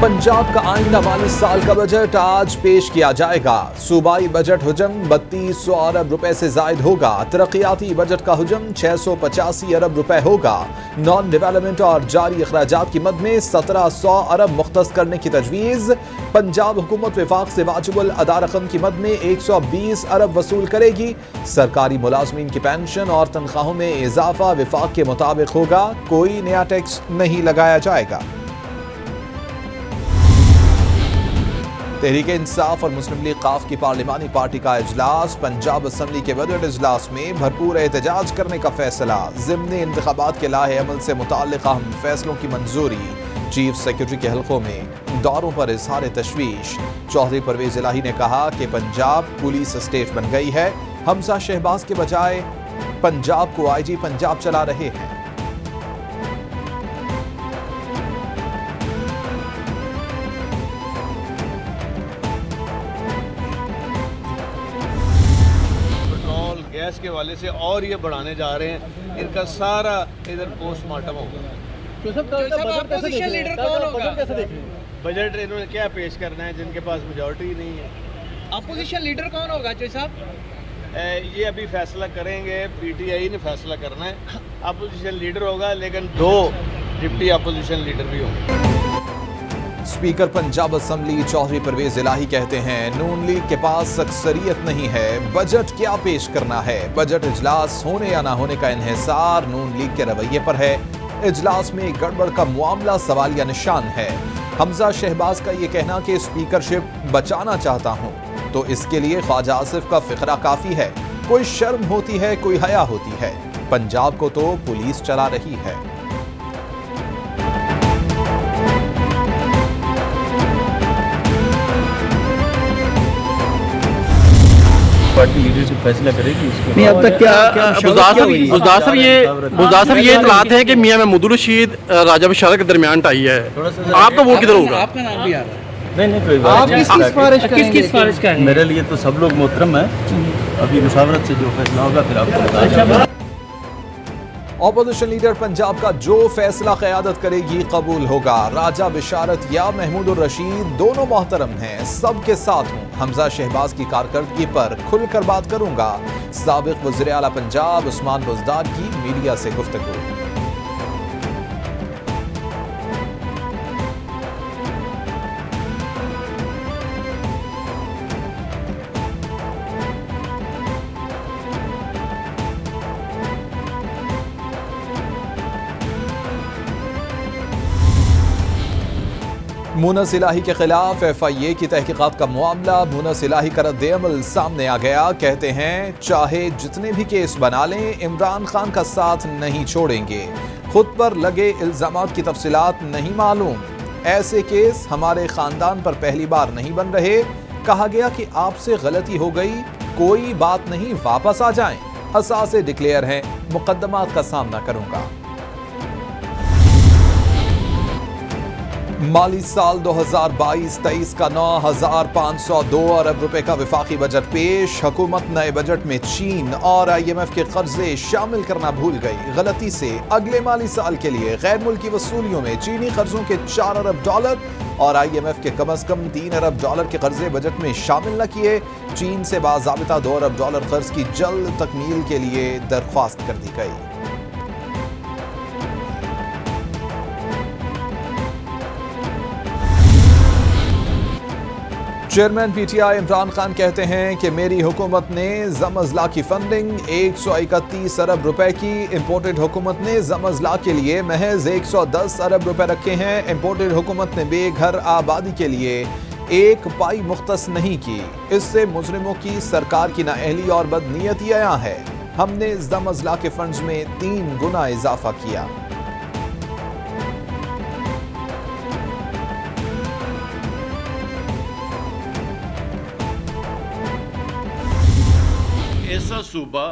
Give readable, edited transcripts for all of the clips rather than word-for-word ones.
पंजाब का आइंदा माली साल का बजट आज पेश किया जाएगा। सूबाई बजट हुजम 3200 अरब रुपए से जायद होगा। तरक्याती बजट का हुजम 685 अरब रुपए होगा। नॉन डेवलपमेंट और जारी अखराजात की मद में 1700 अरब मुख्तस करने की तजवीज़। पंजाब हुकूमत विफाक से वाजिबुल अदा रकम की मद में 120 अरब वसूल करेगी। सरकारी मुलाजमीन की पेंशन और तनख्वाहों में इजाफा विफाक के मुताबिक होगा। कोई नया टैक्स नहीं लगाया जाएगा। तहरीक इंसाफ और मुस्लिम लीग काफ की पार्लिमानी पार्टी का इजलास। पंजाब असम्बली के बजट इजलास में भरपूर एहतजाज करने का फैसला। ज़िमनी इंतखाबात के लाहे अमल से मुताल्लिक़ अहम फैसलों की मंजूरी। चीफ सेक्रेटरी के हल्कों में दौरों पर इजहार तशवीश। चौधरी परवेज इलाही ने कहा कि पंजाब पुलिस स्टेट बन गई है। हमजा शहबाज के बजाय पंजाब को IG पंजाब चला रहे हैं। गैस के वाले से और ये बढ़ाने जा रहे हैं। इनका सारा इधर पोस्टमार्टम होगा। बजट इन्होंने क्या पेश करना है जिनके पास मेजॉरिटी नहीं है। अपोजिशन लीडर कौन होगा चौधरी साहब? ये अभी फैसला करेंगे, PTI ने फैसला करना है। अपोजिशन लीडर होगा, लेकिन 2 डिप्टी अपोजिशन लीडर भी होंगे। स्पीकर पंजाब असम्बली चौधरी परवेज इलाही कहते हैं नून लीग के पास अक्सरियत नहीं है। बजट क्या पेश करना है? बजट इजलास होने या ना होने का इन्हिसार नून लीग के रवैये पर है। इजलास में गड़बड़ का मामला सवालिया निशान है। हमजा शहबाज का ये कहना कि स्पीकरशिप बचाना चाहता हूं, तो इसके लिए ख्वाजा आसिफ का फिक्रा काफी है। कोई शर्म होती है, कोई हया होती है। पंजाब को तो पुलिस चला रही है। पार्टी लीडरशिप फैसला करेगी उसके नहीं। अब तक क्या बुज़दार साहब ये इतलात है कि मियां महमूद रशीद राजा बशारत के दरमियान टाई है। आपका वोट किधर होगा? आपका नाम भी आ रहा है। नहीं कोई बात नहीं। किसकी सिफारिश का है? मेरे लिए तो सब लोग मोहतरम है। अभी मुशावरत से जो फैसला होगा फिर आपको बताया। ऑपोजिशन लीडर पंजाब का जो फैसला क़यादत करेगी कबूल होगा। राजा बिशारत या महमूद रशीद दोनों मोहतरम हैं। सबके साथ हूँ। हमजा शहबाज की कारकर्दगी पर खुलकर बात करूंगा। साबिक वज़ीर आला पंजाब उस्मान बुज़दार की मीडिया से गुफ्तगू। मुनस इलाही के खिलाफ FIA की तहकीकात का मामला। मुनस इलाही का रद्द-ए-अमल सामने आ गया। कहते हैं चाहे जितने भी केस बना लें, इमरान खान का साथ नहीं छोड़ेंगे। खुद पर लगे इल्जामात की तफसीलात नहीं मालूम। ऐसे केस हमारे खानदान पर पहली बार नहीं बन रहे। कहा गया कि आपसे गलती हो गई, कोई बात नहीं, वापस आ जाएं। असासे डिक्लेयर हैं, मुकदमात का सामना करूंगा। माली साल 2022-23 का 9,502 अरब रुपए का विफाकी बजट पेश। हुकूमत नए बजट में चीन और IMF के कर्जे शामिल करना भूल गई। गलती से अगले माली साल के लिए गैर मुल्की वसूलियों में चीनी कर्जों के $4 अरब और IMF के कम अज कम $3 अरब के कर्जे बजट में शामिल न किए। चीन से बाज़ाबिता $2 अरब कर्ज की जल्द तकमील के लिए दरख्वास्त कर दी गई। चेयरमैन PTI इमरान खान कहते हैं कि मेरी हुकूमत ने ज़म-अज़ला की फंडिंग 131 अरब रुपए की। इम्पोर्टेड हुकूमत ने ज़म-अज़ला के लिए महज 110 अरब रुपए रखे हैं। इम्पोर्टेड हुकूमत ने बेघर आबादी के लिए 1 पाई मुख्तस नहीं की। इससे मुजरिमों की सरकार की नाअहली और बदनीयती आया है। हमने ज़म-अज़ला के फंड्स में 3 गुना इजाफा किया। ऐसा सूबा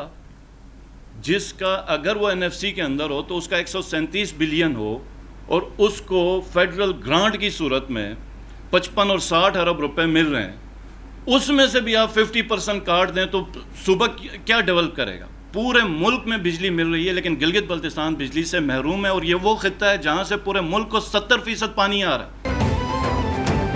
जिसका अगर वो NFC के अंदर हो तो उसका 137 बिलियन हो और उसको फेडरल ग्रांट की सूरत में 55 और 60 अरब रुपए मिल रहे हैं, उसमें से भी आप 50% काट दें तो सूबा क्या डेवलप करेगा? पूरे मुल्क में बिजली मिल रही है लेकिन गिलगित बल्तिस्तान बिजली से महरूम है और ये वो खित्ता है जहाँ से पूरे मुल्क को 70% पानी आ रहा है।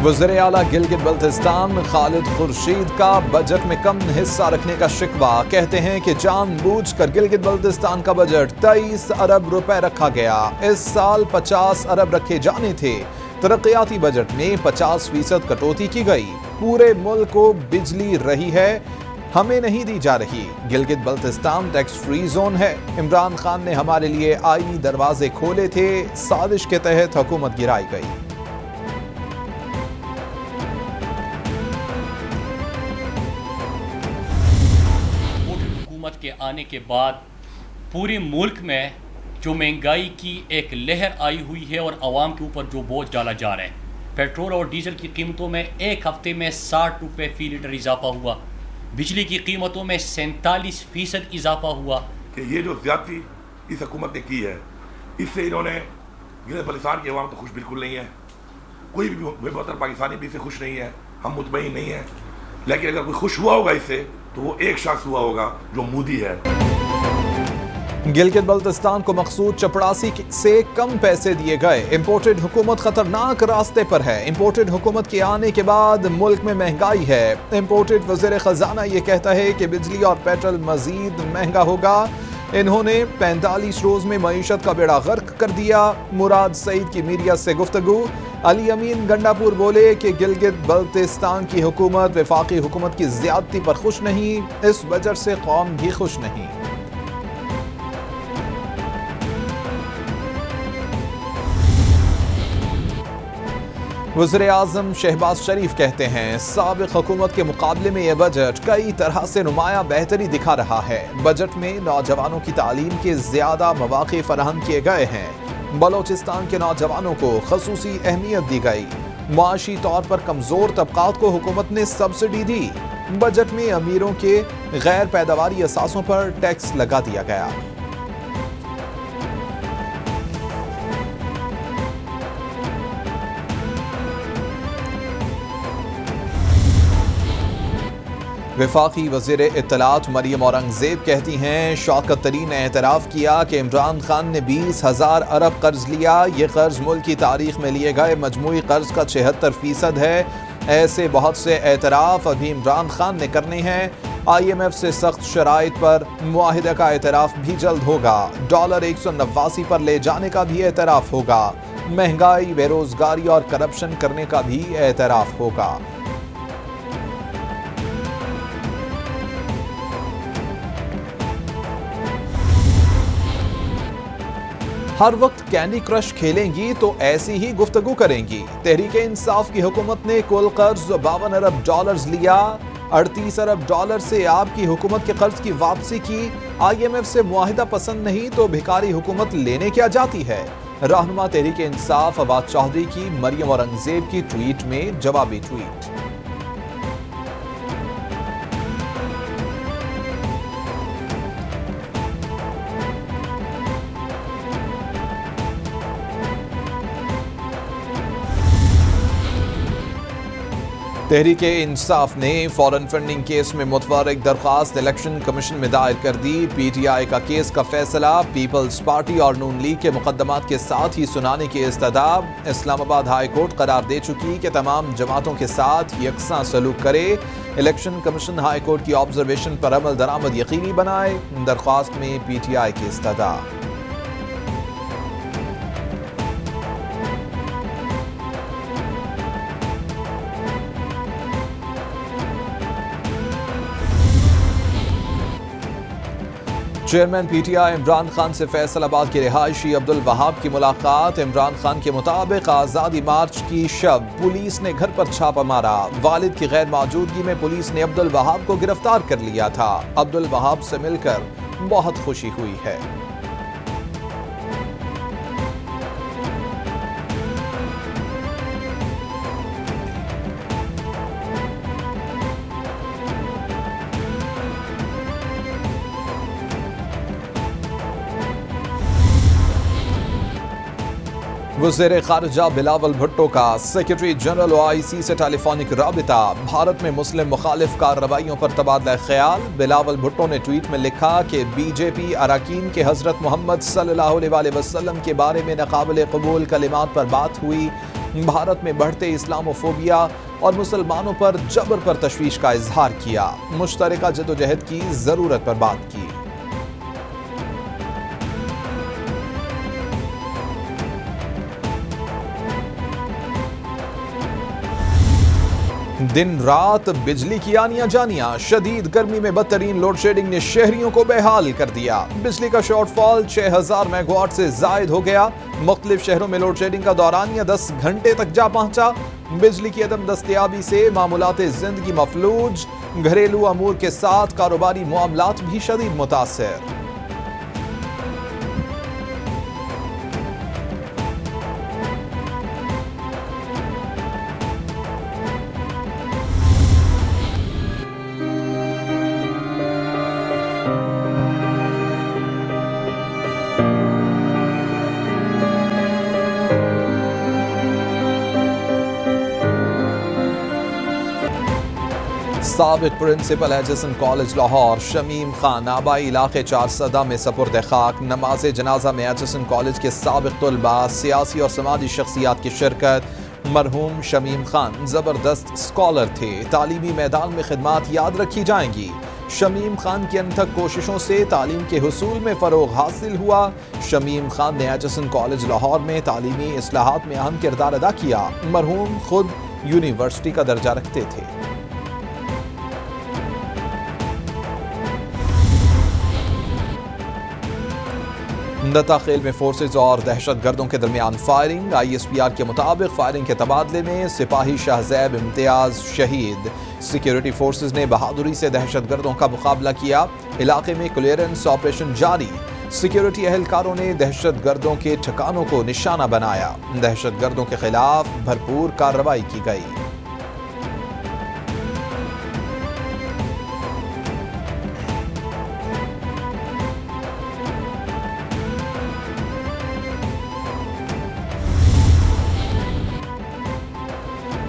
वज़ीर आला गिलगित बल्तिस्तान खालिद खुर्शीद का बजट में कम हिस्सा रखने का शिकवा। कहते हैं कि जानबूझकर गिलगित बल्तिस्तान का बजट 23 अरब रुपए रखा गया। इस साल 50 अरब रखे जाने थे। तरक्याती बजट में 50% कटौती की गई। पूरे मुल्क को बिजली रही है, हमें नहीं दी जा रही। Gilgit Baltistan tax free zone है। इमरान खान ने हमारे लिए आईनी दरवाजे खोले थे। साजिश के तहत हुकूमत गिराई गई। के आने के बाद पूरे मुल्क में जो महंगाई की एक लहर आई हुई है और आवाम के ऊपर जो बोझ डाला जा रहा है। पेट्रोल और डीजल की कीमतों में एक हफ्ते में 60 रुपये फ़ी लीटर इजाफा हुआ। बिजली की कीमतों में 47% इजाफा हुआ। कि ये जो ज़्यादती इस हुकूमत ने की है, इससे इन्होंने गिलगित बल्तिस्तान की आवाम तो खुश बिल्कुल नहीं है। कोई भी बेहतर पाकिस्तानी भी इससे खुश नहीं है, हम मुतमईन नहीं हैं। लेकिन अगर कोई खुश हुआ होगा इससे तो वो एक शख्स हुआ होगा जो मोदी है। गिलगित बल्तिस्तान को मखसूद चपड़ासी से कम पैसे दिए गए। इंपोर्टेड हुकूमत खतरनाक रास्ते पर है। इंपोर्टेड हुकूमत के आने के बाद मुल्क में महंगाई है। इंपोर्टेड वज़ीर खजाना ये कहता है कि बिजली और पेट्रोल मजीद महंगा होगा। इन्होंने 45 रोज में मईशत का बेड़ा गर्क कर दिया। मुराद सईद की मीडिया से गुफ्तगू। अली अमीन गंडापुर बोले कि गिलगित बल्तिस्तान की हुकूमत वफाकी हुकूमत की ज्यादती पर खुश नहीं। इस बजट से कौम भी खुश नहीं। वज़ीर आज़म शहबाज शरीफ कहते हैं साबिक़ हुकूमत के मुकाबले में यह बजट कई तरह से नुमाया बेहतरी दिखा रहा है। बजट में नौजवानों की तालीम के ज्यादा मौक़े फराहम किए गए हैं। बलोचिस्तान के नौजवानों को खसूसी अहमियत दी गई। मुआशी तौर पर कमजोर तबकात को हुकूमत ने सब्सिडी दी। बजट में अमीरों के गैर पैदावारी असासों पर टैक्स लगा दिया गया। वफाकी वज़ीर इत्तलात मरियम औरंगज़ेब कहती हैं शौकत तरीन ने एतराफ़ किया कि इमरान खान ने 20,000 अरब कर्ज लिया। ये कर्ज मुल्क की तारीख में लिए गए मजमूई कर्ज का 76% है। ऐसे बहुत से एतराफ़ अभी इमरान खान ने करने हैं। IMF से सख्त शराइत पर मुआहिदा का एतराफ़ भी जल्द होगा। डॉलर 189 पर ले जाने का भी एतराफ़ होगा। महंगाई, बेरोज़गारी और करप्शन करने का भी एतराफ़ होगा। हर वक्त कैंडी क्रश खेलेंगी तो ऐसी ही गुफ्तगू करेंगी। तहरीक इंसाफ की हुकूमत ने कुल कर्ज 52 अरब डॉलर्स लिया। 38 अरब डॉलर से आपकी हुकूमत के कर्ज की वापसी की। IMF से मुआहिदा पसंद नहीं तो भिखारी हुकूमत लेने क्या जाती है। रहनुमा तहरीक इंसाफ अब्बास चौधरी की मरियम औरंगज़ेब की ट्वीट में जवाबी ट्वीट। तहरीक इंसाफ ने फॉरेन फंडिंग केस में मुतवरक दरख्वास्त इलेक्शन कमीशन में दायर कर दी। PTI का केस का फैसला पीपल्स पार्टी और नून लीग के मुकदमात के साथ ही सुनाने की इस्तदाब। इस्लामाबाद हाई कोर्ट करार दे चुकी कि तमाम जमातों के साथ यकसा सलूक करे। इलेक्शन कमीशन हाई कोर्ट की ऑब्जर्वेशन पर अमल दरामद यकीनी बनाए। दरख्वास्त में PTI की इस्तदाब। चेयरमैन PTI इमरान खान से फैसलाबाद के रिहायशी अब्दुल वहाब की मुलाकात। इमरान खान के मुताबिक आज़ादी मार्च की शब पुलिस ने घर पर छापा मारा। वालिद की गैर मौजूदगी में पुलिस ने अब्दुल वहाब को गिरफ्तार कर लिया था। अब्दुल वहाब से मिलकर बहुत खुशी हुई है। वज़ीर ख़ारिजा बिलावल भुट्टो का सेक्रेटरी जनरल OIC से टेलीफोनिक राबिता। भारत में मुस्लिम मुखालिफ कार्रवाइयों पर तबादला ख्याल। बिलावल भुट्टो ने ट्वीट में लिखा कि BJP अरकान के हज़रत मोहम्मद सल्लल्लाहु अलैहि वसल्लम के बारे में नाक़ाबिल क़बूल कलिमात पर बात हुई। भारत में बढ़ते इस्लामोफोबिया और मुसलमानों पर जबर पर तशवीश का इजहार किया। मुश्तरका जदोजहद की जरूरत पर बात की। दिन रात बिजली की आनियां जानियां, शदीद गर्मी में बदतरीन लोड शेडिंग ने शहरियों को बेहाल कर दिया। बिजली का शॉर्टफॉल 6000 मेगावाट से जायद हो गया। मुख्तलिफ शहरों में लोड शेडिंग का दौरानिया 10 घंटे तक जा पहुंचा। बिजली की अदम दस्तयाबी से मामूलाते जिंदगी मफलूज, घरेलू अमूर के साथ कारोबारी मामलात भी शदीद मुतासिर। साबिक principal HSN college Lahore Shamim Khan आबाई इलाके 4 में सपुर्द खाक। नमाज जनाजा में एचएसएन कॉलेज के साबिक तलबा, सियासी और समाजी शख्सियात की शिरकत। मरहूम शमीम खान जबरदस्त स्कॉलर थे। तालीमी मैदान में खिदमात याद रखी जाएंगी। शमीम खान की अनथक कोशिशों से तालीम के हुसूल में फ़रोग हासिल हुआ। शमीम खान ने एचएसएन कॉलेज लाहौर में तालीमी इस्लाहात में अहम किरदार अदा किया। मरहूम खुद यूनिवर्सिटी का दर्जा रखते थे। नताखेल में फोर्सेज और दहशत गर्दों के दरमियान फायरिंग। ISPR के मुताबिक फायरिंग के तबादले में सिपाही शाहजैब इम्तियाज शहीद। सिक्योरिटी फोर्सेज ने बहादुरी से दहशत गर्दों का मुकाबला किया। इलाके में क्लियरेंस ऑपरेशन जारी। सिक्योरिटी एहलकारों ने दहशत गर्दों के ठिकानों को निशाना बनाया। दहशत गर्दों के खिलाफ भरपूर कार्रवाई की गई।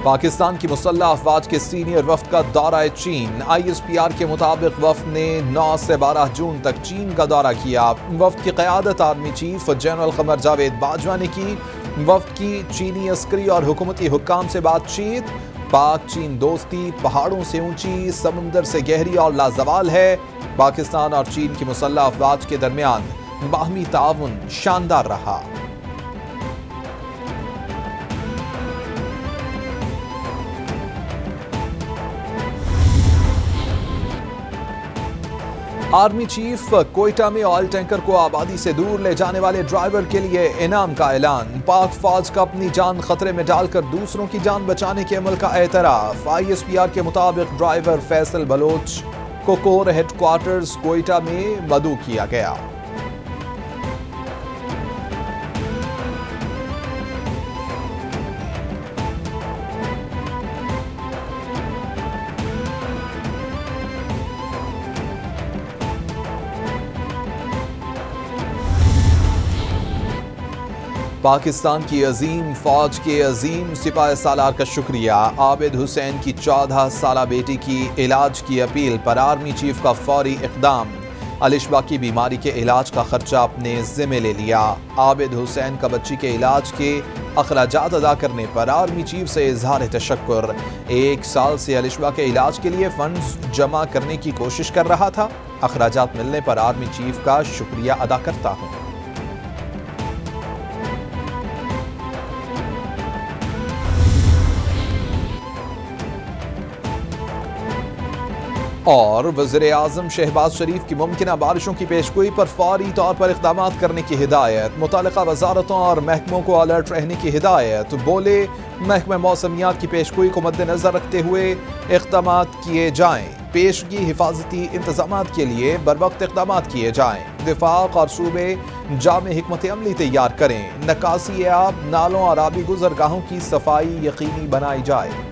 पाकिस्तान की मुसल्लह अफवाज के सीनियर वफ्द का दौरा चीन। ISPR के मुताबिक वफ्द ने 9 से 12 जून तक चीन का दौरा किया। वफ्द की क़यादत आर्मी चीफ जनरल क़मर जावेद बाजवा ने की। वफ्द की चीनी अस्करी और हुकूमती हुक्काम से बातचीत। पाक चीन दोस्ती पहाड़ों से ऊंची, समुंदर से गहरी और लाजवाल है। पाकिस्तान और चीन की मुसल्लह अफवाज के दरमियान बाहमी ताउन शानदार रहा। आर्मी चीफ कोयटा में ऑयल टैंकर को आबादी से दूर ले जाने वाले ड्राइवर के लिए इनाम का ऐलान। पाक फौज का अपनी जान खतरे में डालकर दूसरों की जान बचाने के अमल का एतराफ। ISPR के मुताबिक ड्राइवर फैसल बलोच को कोर हेडक्वार्टर्स कोयटा में मदऊ किया गया। पाकिस्तान की अजीम फौज के अजीम सिपाही सालार का शुक्रिया। आबिद हुसैन की 14 साला बेटी की इलाज की अपील पर आर्मी चीफ का फौरी इक़दाम। अलिशबा की बीमारी के इलाज का खर्चा अपने ज़िम्मे ले लिया। आबिद हुसैन का बच्ची के इलाज के अखराजात अदा करने पर आर्मी चीफ से इजहार तशक्कुर। 1 साल से अलिशबा के इलाज के लिए फंड्स जमा करने की कोशिश कर रहा था। अखराजात मिलने पर आर्मी चीफ का शुक्रिया अदा करता हूँ। और वज़ीर-ए-आज़म शहबाज शरीफ की मुमकिना बारिशों की पेशगोई पर फौरी तौर पर इक़दामात करने की हिदायत। मुतालिका वज़ारतों और महकमों को अलर्ट रहने की हिदायत। बोले महकमा मौसमियात की पेशगोई को मद्देनज़र रखते हुए इक़दामात किए जाएँ। पेशगी हिफाजती इंतज़ामात के लिए बरवक्त इक़दामात किए जाएँ। विफाक और सूबे जामे हिकमत अमली तैयार करें। नकासी आब, नालों और आबी गुज़रगाहों की सफाई यकीनी बनाई जाए।